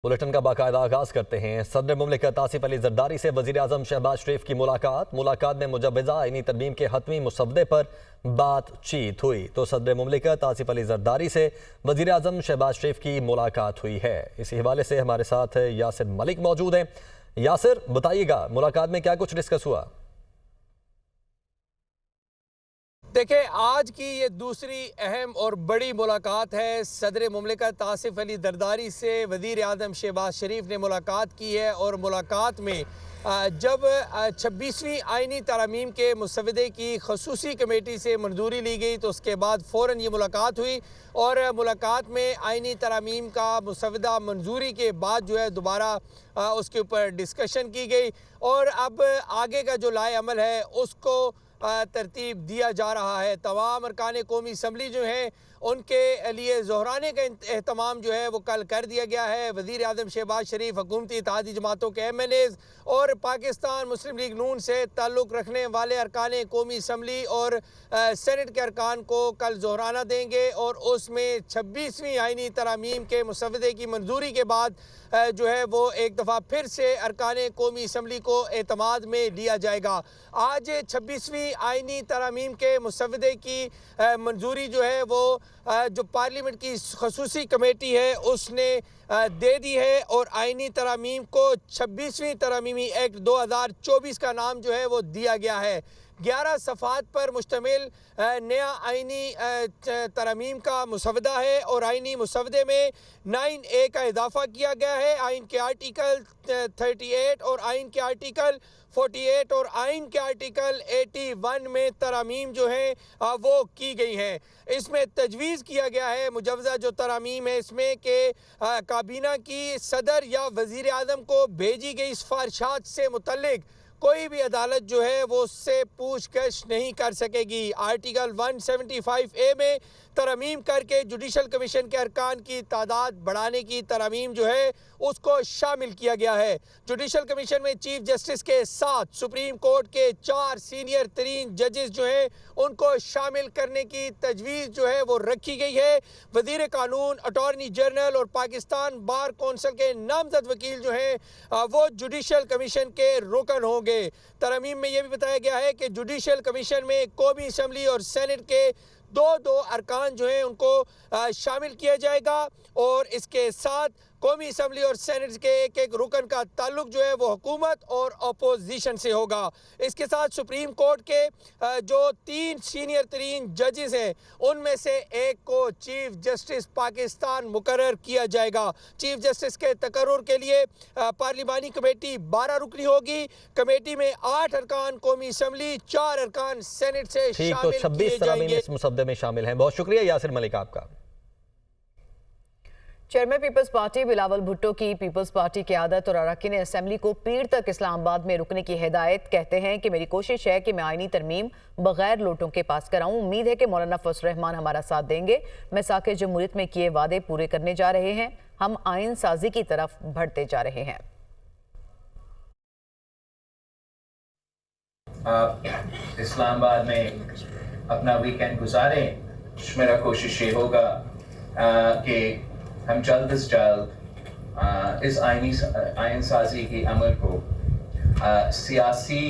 Bulletin का बाकायदा आगाज करते हैं। सदर मुमलिकत आसिफ अली जरदारी से वजीर आजम शहबाज शरीफ की मुलाकात में मुजवजा आईनी तरमीम के हतमी मुसवदे पर बातचीत हुई। तो सदर मुमलिकत आसिफ अली जरदारी से वजीर आजम शहबाज शरीफ की मुलाकात हुई है। इसी हवाले से हमारे साथ यासिर मलिक मौजूद हैं। यासिर, बताइएगा मुलाकात में क्या कुछ डिस्कस हुआ? देखिए, आज की ये दूसरी अहम और बड़ी मुलाकात है। सदर मुमलिकत आसिफ अली जरदारी से वज़ीर आज़म शहबाज शरीफ ने मुलाकात की है और मुलाकात में जब 26वीं आइनी तरमीम के मुसवदे की खसूसी कमेटी से मंजूरी ली गई तो उसके बाद फ़ौरन ये मुलाकात हुई और मुलाकात में आइनी तरमीम का मुसवदा मंजूरी के बाद जो है दोबारा उसके ऊपर डिस्कशन की गई और अब आगे का जो लाए अमल है उसको तरतीब दिया जा रहा है। तमाम अरकान कौमी असम्बली जो हैं उनके लिए ज़ोहराने का एहतमाम जो है वो कल कर दिया गया है। वज़ीर आज़म शहबाज शरीफ, हुकूमती इत्तेहादी जमातों के MNAs और पाकिस्तान मुस्लिम लीग नून से ताल्लुक़ रखने वाले अरकान कौमी असम्बली और सेनेट के अरकान को कल ज़ोहराना देंगे और उसमें 26वीं आइनी तरमीम के मुसवदे की मंजूरी के बाद जो है वो एक दफ़ा फिर से अरकान कौमी असम्बली को एतमाद में लिया जाएगा। आज 26वीं आइनी तरमीम के मुसवदे की मंजूरी जो है वो जो पार्लियामेंट की खसूसी कमेटी है उसने दे दी है और आइनी तरमीम को 26वीं तरमीमी एक्ट 2024 का नाम जो है वो दिया गया है। 11 सफ़ात पर मुश्तमिल नया आइनी तरमीम का मुसवदा है और आइनी मुसवदे में 9A का इजाफा किया गया है। आइन के आर्टिकल 38 और आइन के आर्टिकल 48 और आइन के आर्टिकल 81 में तरमीम जो है वो की गई हैं। इसमें तजवीज़ किया गया है मुजवजा जो तरमीम है इसमें कि काबीना की सदर या वज़ीर आज़म को भेजी गई सिफारिशात से मुतल्लिक कोई भी अदालत जो है वो उससे पूछताछ नहीं कर सकेगी। आर्टिकल 175A में तरमीम करके जुडिशल कमीशन के अरकान की तादाद बढ़ाने की तरमीम जो है उसको शामिल किया गया है। जुडिशल कमीशन में चीफ जस्टिस के साथ सुप्रीम कोर्ट के 4 सीनियर तरीन जजेस जो हैं उनको शामिल करने की तजवीज़ जो है वो रखी गई है। वज़ीर कानून, अटॉर्नी जनरल और पाकिस्तान बार कौंसिल के नामजद वकील जो हैं वो जुडिशल कमीशन के रुकन होंगे। तरमीम में यह भी बताया गया है कि जुडिशल कमीशन में कौमी असम्बली और सेनेट के दो अरकान जो हैं उनको शामिल किया जाएगा और इसके साथ कौमी असम्बली और सेनेट के एक रुकन का ताल्लुक जो है वो हुकूमत और अपोजिशन से होगा। इसके साथ सुप्रीम कोर्ट के जो 3 सीनियर तरीन जजेस हैं उनमें से एक को चीफ जस्टिस पाकिस्तान मुकर्रर किया जाएगा। चीफ जस्टिस के तकर्रुर के लिए पार्लिमानी कमेटी 12 रुकनी होगी। कमेटी में 8 अरकान कौमी असम्बली, 4 अरकान सेनेट से शामिल किए जाएंगे। इस मुसद्दे में शामिल हैं। बहुत शुक्रिया यासिर मलिक आपका। Chairman Peoples Party Bilawal Bhutto की पीपल्स पार्टी की आदत और अरकान असेंबली को पीर तक इस्लामाबाद में रुकने की हिदायत। कहते हैं कि मेरी कोशिश है कि मैं आइनी तरमीम बगैर लोटों के पास कराऊं। उम्मीद है कि मौलाना फजल रहमान हमारा साथ देंगे। मैं साके जमहूरियत में किए वादे पूरे करने जा रहे हैं। हम आइन साजी की तरफ बढ़ते जा रहे हैं। आप इस्लामाबाद में अपना वीकेंड गुजारें। मेरा कोशिश ये होगा कि हम जल्द से जल्द इस आइन साजी के अमल को सियासी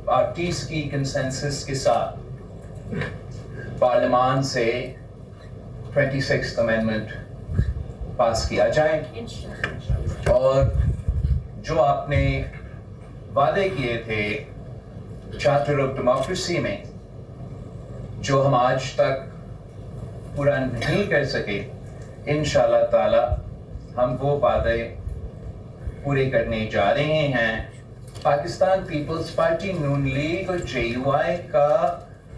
पार्टीज की कंसेंसस के साथ पार्लियामान से 26th अमेंडमेंट पास किया जाए और जो आपने वादे किए थे चार्टर ऑफ डेमोक्रेसी में जो हम आज तक पूरा नहीं कर सके, इंशाल्लाह ताला हम वो वादे पूरे करने जा रहे हैं। पाकिस्तान पीपल्स पार्टी, नून लीग और JUI का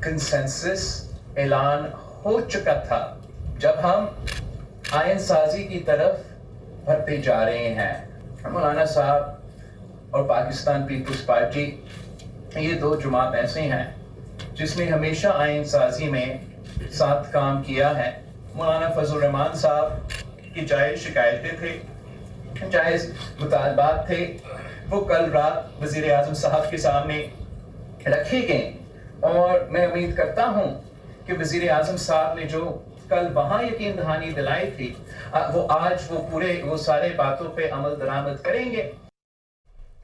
कंसेंसस ऐलान हो चुका था जब हम आइन साजी की तरफ बढ़ते जा रहे हैं। मौलाना साहब और पाकिस्तान पीपल्स पार्टी ये 2 जमात ऐसे हैं जिसने हमेशा आइन साजी में साथ काम किया है। मौलाना फजल रहमान साहब की जायज़ शिकायतें थे, जायज़ मुतालबात थे, वो कल रात वज़ीर आज़म साहब के सामने रखे गए और मैं उम्मीद करता हूँ कि वज़ीर आज़म साहब ने जो कल वहां यकीन दहानी दिलाई थी, वो आज वो सारे बातों पे अमल दरामद करेंगे।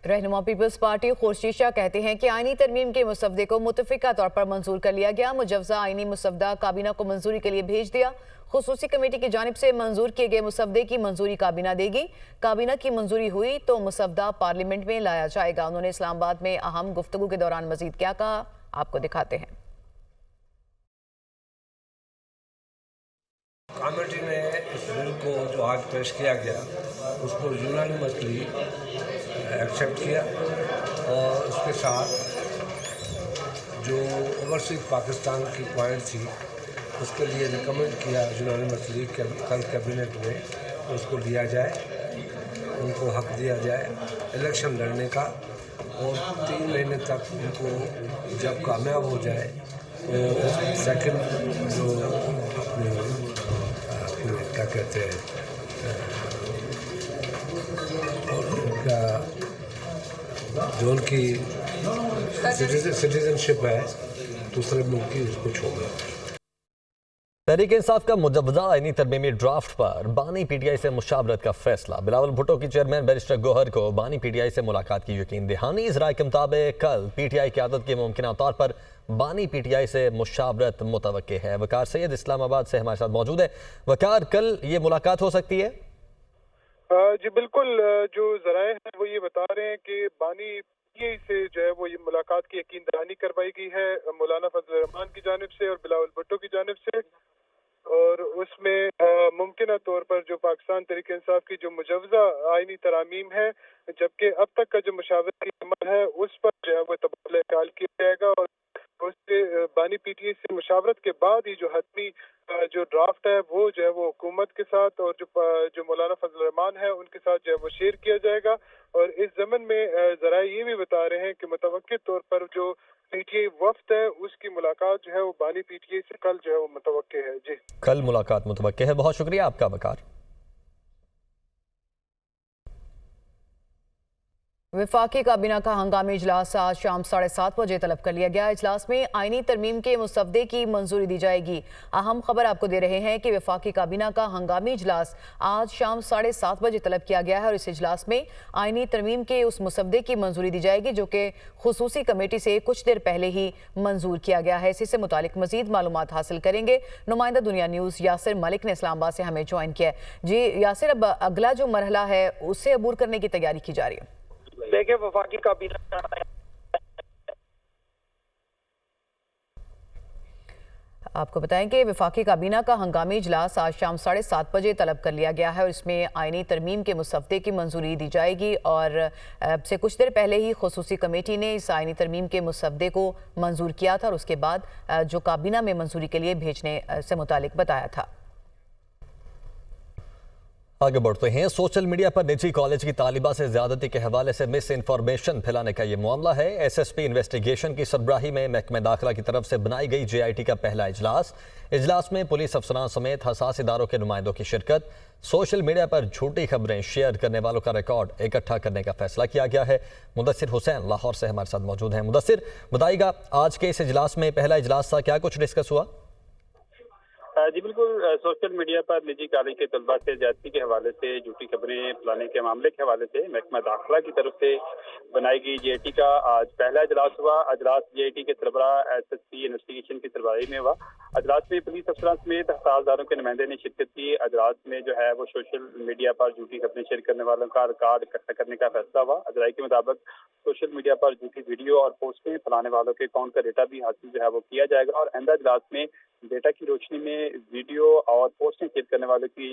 रहनुमा पीपल्स पार्टी खुर्शीशा कहते हैं कि आईनी तरमीम के मुसवदे को मुतफिका तौर पर मंजूर कर लिया गया। मुजवजा आईनी मुसवदा काबीना को मंजूरी के लिए भेज दिया। खुसूसी कमेटी की जानिब से मंजूर किए गए मुसवदे की मंजूरी काबीना देगी। काबीना की मंजूरी हुई तो मुसवदा पार्लियामेंट में लाया जाएगा। उन्होंने इस्लामाबाद में अहम गुफ्तगू के दौरान मजीद क्या कहा, आपको दिखाते हैं। कमेटी ने इस बिल को जो आज पेश किया गया उसको यूनानिमसली एक्सेप्ट किया और उसके साथ जो ओवरसीज पाकिस्तान की पॉइंट थी उसके लिए रिकमेंड किया यूनानिमसली कल कैबिनेट में उसको लिया जाए, उनको हक दिया जाए इलेक्शन लड़ने का और 3 महीने तक उनको जब कामयाब हो जाए तो सेकंड जो क्या कहते हैं और उनका जो उनकी सिटीजनशिप है दूसरे मुल्क की उसको छोड़ना। तहरीक इंसाफ का मुजवजा आईनी तरमीमी ड्राफ्ट पर बानी पीटीआई से मुशावरत का फैसला। बिलावल भुट्टो की चेयरमैन बैरिस्टर गोहर को बानी पीटीआई से मुलाकात की यकीन दहानी। इस राय के मुताबिक कल पीटीआई क़यादत की मुमकिन तौर पर बानी पीटीआई से मुशावरत मुतवक्के है। वकार सैयद इस्लामाबाद से हमारे साथ मौजूद है। वकार, कल ये मुलाकात हो सकती है? जी बिल्कुल, जो जराए हैं वो ये बता रहे हैं कि बानी पीटीआई से जो है वो ये मुलाकात की यकीन दहानी करवाई गई है मौलाना फजल रहमान की जानिब से और बिलावल भुट्टो की जानिब से, और उसमें मुमकिन तौर पर जो पाकिस्तान तहरीक इंसाफ की जो मुजवजा आईनी तरामीम है, जबकि अब तक का जो मुशावरती अमल है उस पर जो है वो तबादला ख्याल किया जाएगा और उससे बानी पीटीआई से मुशावरत के बाद ही जो हतमी जो ड्राफ्ट है वो जो है वो हुकूमत के साथ और जो मौलाना फजल रहमान है उनके साथ जो है वो शेयर किया जाएगा। और इस ज़मन में ज़राए ये भी बता रहे हैं कि मुतवक्किल तौर पर जो पीटीआई वफ्द है उसकी मुलाकात जो है वो बानी पीटीआई से कल जो है वो मुतवक्के है। जी, कल मुलाकात मुतवक्के है। बहुत शुक्रिया आपका वकार। वफाकी काबीना का हंगामी इजलास आज शाम 7:30 बजे तलब कर लिया गया। इजलास में आईनी तरमीम के मुसवदे की मंजूरी दी जाएगी। अहम खबर आपको दे रहे हैं कि वफाकी काबीना का हंगामी इजलास आज शाम 7:30 बजे तलब किया गया है और इस इजलास में आईनी तरमीम के उस मुसवदे की मंजूरी दी जाएगी जो कि खुसूसी कमेटी से कुछ देर पहले ही मंजूर किया गया है। इसी से मुतालिक मजीद मालूमात हासिल करेंगे। नुमाइंदा दुनिया न्यूज़ यासिर मलिक ने इस्लामाबाद से हमें ज्वाइन किया है। जी यासिर, अब अगला जो मरहला है उससे अबूर करने की तैयारी की जा रही है। देखिए, वफाकी काबीना आपको बताएं कि वफाकी काबीना का हंगामी इजलास आज शाम 7:30 बजे तलब कर लिया गया है और इसमें आईनी तरमीम के मुसवदे की मंजूरी दी जाएगी और अब से कुछ देर पहले ही खुसूसी कमेटी ने इस आईनी तरमीम के मुसवदे को मंजूर किया था और उसके बाद जो काबीना में मंजूरी के लिए भेजने से मुतालिक बताया था। आगे बढ़ते हैं। सोशल मीडिया पर निजी कॉलेज की तालिबा से ज्यादती के हवाले से मिस इन्फॉर्मेशन फैलाने का ये मामला है। एसएसपी इन्वेस्टिगेशन की सरबराही में महकमे दाखिला की तरफ से बनाई गई जेआईटी का पहला इजलास में पुलिस अफसरान समेत हसास इदारों के नुमाइंदों की शिरकत। सोशल मीडिया पर झूठी खबरें शेयर करने वालों का रिकॉर्ड इकट्ठा करने का फैसला किया गया है। मुदस्सिर हुसैन लाहौर से हमारे साथ मौजूद हैं। मुदस्सिर, बताइएगा आज के इस इजलास में, पहला इजलास था, क्या कुछ डिस्कस हुआ? जी बिल्कुल, सोशल मीडिया पर निजी कॉलेज के तलबा से ज्यादती के हवाले से, झूठी खबरें फैलाने के मामले के हवाले से महकमा दाखिला की तरफ से बनाई गई जेआईटी का आज पहला इजलास हुआ। इजलास जेआईटी के सरबरा एसएसपी इन्वेस्टिगेशन की सरबराही में हुआ। इजलास में पुलिस अफसरान समेत हसासदारों के नुमाइंदे ने शिरकत की। इजलास में जो है वो सोशल मीडिया पर झूठी खबरें शेयर करने वालों का रिकॉर्ड इकट्ठा करने का फैसला हुआ। इजराई के मुताबिक सोशल मीडिया पर झूठी वीडियो और पोस्टें फैलाने वालों के अकाउंट का डेटा भी हासिल जो है वो किया जाएगा और आइंदा इजलास में डेटा की रोशनी में वीडियो और पोस्टें शेयर करने वालों की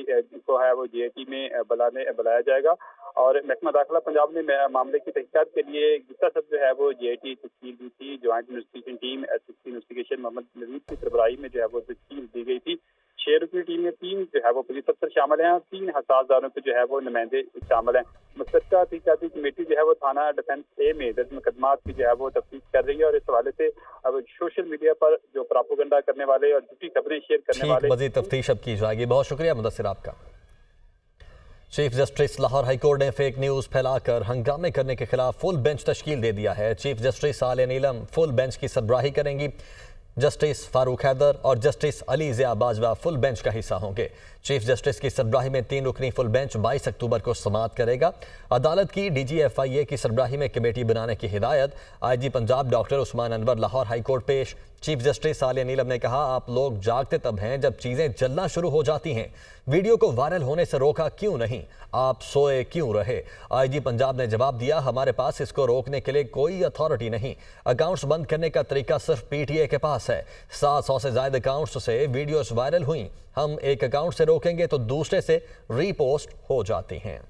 को है वो जेआईटी में बुलाया जाएगा। और महकमा दाखिला पंजाब ने मामले की तहकीकात के लिए गुप्ता सब जो है वो जेआईटी तश्कील दी थी। Joint investigation team SSP investigation Mohammad Naveed की सरबराही में जो है वो तश्कील दी गई थी। 6 रुकनी टीम में 3 जो है वो पुलिस अफसर शामिल हैं और 3 हसासदारों के जो है वो नुमाइंदे शामिल हैं। मुस्तक़िल तहकीकाती कमेटी जो है वो थाना डिफेंस ए में दर्ज मुकदमात की जो है वो तफ्तीश कर रही है और इस हवाले से अब सोशल मीडिया पर जो प्रोपेगेंडा करने वाले और झूठी खबरें शेयर करने वाले मज़ीद तफ्तीश अब की जाएगी। बहुत शुक्रिया मुदस्सिर आपका। चीफ जस्टिस लाहौर हाईकोर्ट ने फेक न्यूज़ फैलाकर हंगामे करने के खिलाफ फुल बेंच तश्कील दे दिया है। Chief justice Aliya Neelam full bench की सरबराही करेंगी। जस्टिस फारूक हैदर और justice Ali Zia Bajwa full bench का हिस्सा होंगे। चीफ जस्टिस की सरबराही में 3 रुकनी फुल बेंच 22 अक्टूबर को समाअत करेगा। अदालत की DGFIA की सरबराही में कमेटी बनाने की हिदायत। IG Punjab doctor Usman Anwar Lahore high court पेश। चीफ जस्टिस आलिया नीलम ने कहा, आप लोग जागते तब हैं जब चीज़ें जलना शुरू हो जाती हैं। वीडियो को वायरल होने से रोका क्यों नहीं, आप सोए क्यों रहे। IG पंजाब ने जवाब दिया, हमारे पास इसको रोकने के लिए कोई अथॉरिटी नहीं। अकाउंट्स बंद करने का तरीका सिर्फ PTA के पास है। 700 से ज्यादा अकाउंट्स से वीडियोस वायरल हुई। हम एक अकाउंट से रोकेंगे तो दूसरे से रीपोस्ट हो जाती हैं।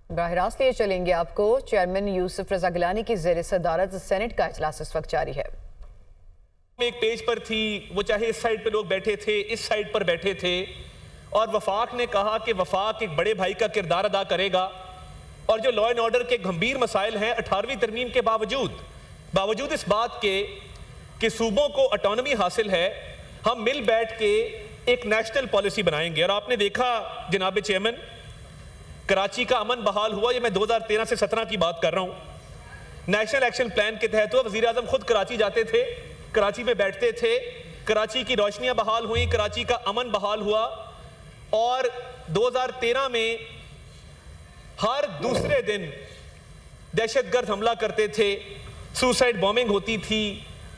बराह रास्त लिए चलेंगे आपको। चेयरमैन यूसुफ रजा गिलानी की ज़ेर सदारत सेनेट का इजलास इस वक्त जारी है। एक पेज पर थी, वो चाहे इस साइड पे लोग बैठे थे, इस साइड पर बैठे थे, और वफाक ने कहा कि वफाक एक बड़े भाई का किरदार अदा करेगा और जो लॉ एंड ऑर्डर के गंभीर मसाइल हैं 18वीं तरमीम के बावजूद इस बात के कि सूबों को ऑटोनॉमी हासिल है, हम मिल बैठ के एक नेशनल पॉलिसी बनाएंगे। और आपने देखा जनाब चेयरमैन, कराची का अमन बहाल हुआ। ये मैं 2013 से 17 की बात कर रहा हूँ। नेशनल एक्शन प्लान के तहत वज़ीर आज़म खुद कराची जाते थे, कराची में बैठते थे, कराची की रोशनियां बहाल हुई, कराची का अमन बहाल हुआ। और 2013 में हर दूसरे दिन दहशतगर्द हमला करते थे, सुसाइड बॉम्बिंग होती थी,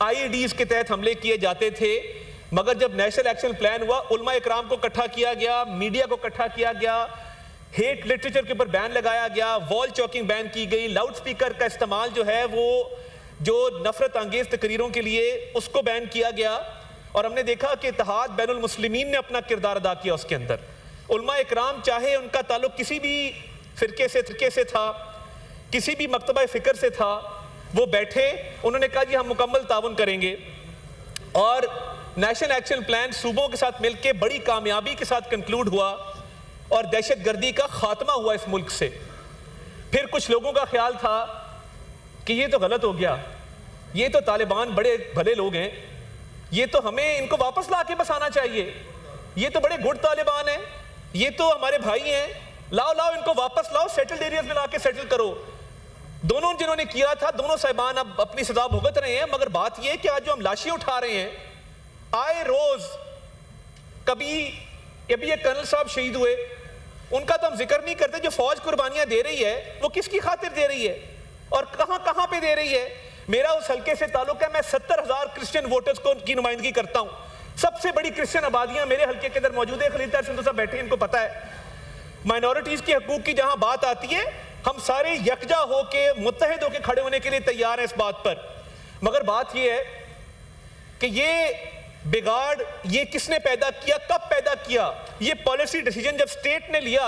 IEDs के तहत हमले किए जाते थे। मगर जब नेशनल एक्शन प्लान हुआ, उलमा इकराम को इकट्ठा किया गया, मीडिया को इकट्ठा किया गया, हेट लिटरेचर के ऊपर बैन लगाया गया, वॉल चॉकिंग बैन की गई, लाउड स्पीकर का इस्तेमाल जो है वो जो नफरत अंगेज तकरीरों के लिए उसको बैन किया गया। और हमने देखा कि इत्तेहाद बैनुल मुस्लिमीन ने अपना किरदार अदा किया उसके अंदर। उलमा इकराम, चाहे उनका ताल्लुक किसी भी फिरके से था, किसी भी मकतबा फ़िक्र से था, वो बैठे, उन्होंने कहा जी हम मुकम्मल ताउन करेंगे। और नेशनल एक्शन प्लान सूबों के साथ मिलकर बड़ी कामयाबी के साथ कंक्लूड हुआ और दहशतगर्दी का खात्मा हुआ इस मुल्क से। फिर कुछ लोगों का ख्याल था कि ये तो गलत हो गया, ये तो तालिबान बड़े भले लोग हैं, ये तो हमें इनको वापस ला के बसाना चाहिए, ये तो बड़े गुड तालिबान हैं, ये तो हमारे भाई हैं, लाओ इनको वापस लाओ, सेटल्ड एरियाज में ला के सेटल करो। दोनों जिन्होंने किया था, दोनों साहिबान अब अपनी सजा भुगत रहे हैं। मगर बात यह कि आज जो हम लाशें उठा रहे हैं, आए रोज कभी अभी ये कर्नल साहब शहीद हुए, उनका तो हम जिक्र नहीं करते। जो फौज कुर्बानियां दे रही है वो किसकी खातिर दे रही है और कहां पे दे रही है। मेरा उस हल्के से ताल्लुक है, मैं 70,000 क्रिश्चियन वोटर्स की नुमाइंदगी करता हूं। सबसे बड़ी क्रिश्चियन आबादियां मेरे हल्के के अंदर मौजूद है। खलील सिंधु साहब बैठे, इनको पता है। माइनॉरिटीज के हकूक की जहां बात आती है, हम सारे यकजा होके मुत्तहिद होके खड़े होने के लिए तैयार हैं इस बात पर। मगर बात यह है कि ये बिगाड़ ये किसने पैदा किया, कब पैदा किया। ये पॉलिसी डिसीजन जब स्टेट ने लिया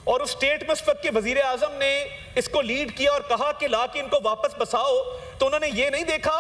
और उस स्टेट में उस वक्त के वजीर आजम ने इसको लीड किया और कहा कि ला के इनको वापस बसाओ, तो उन्होंने ये नहीं देखा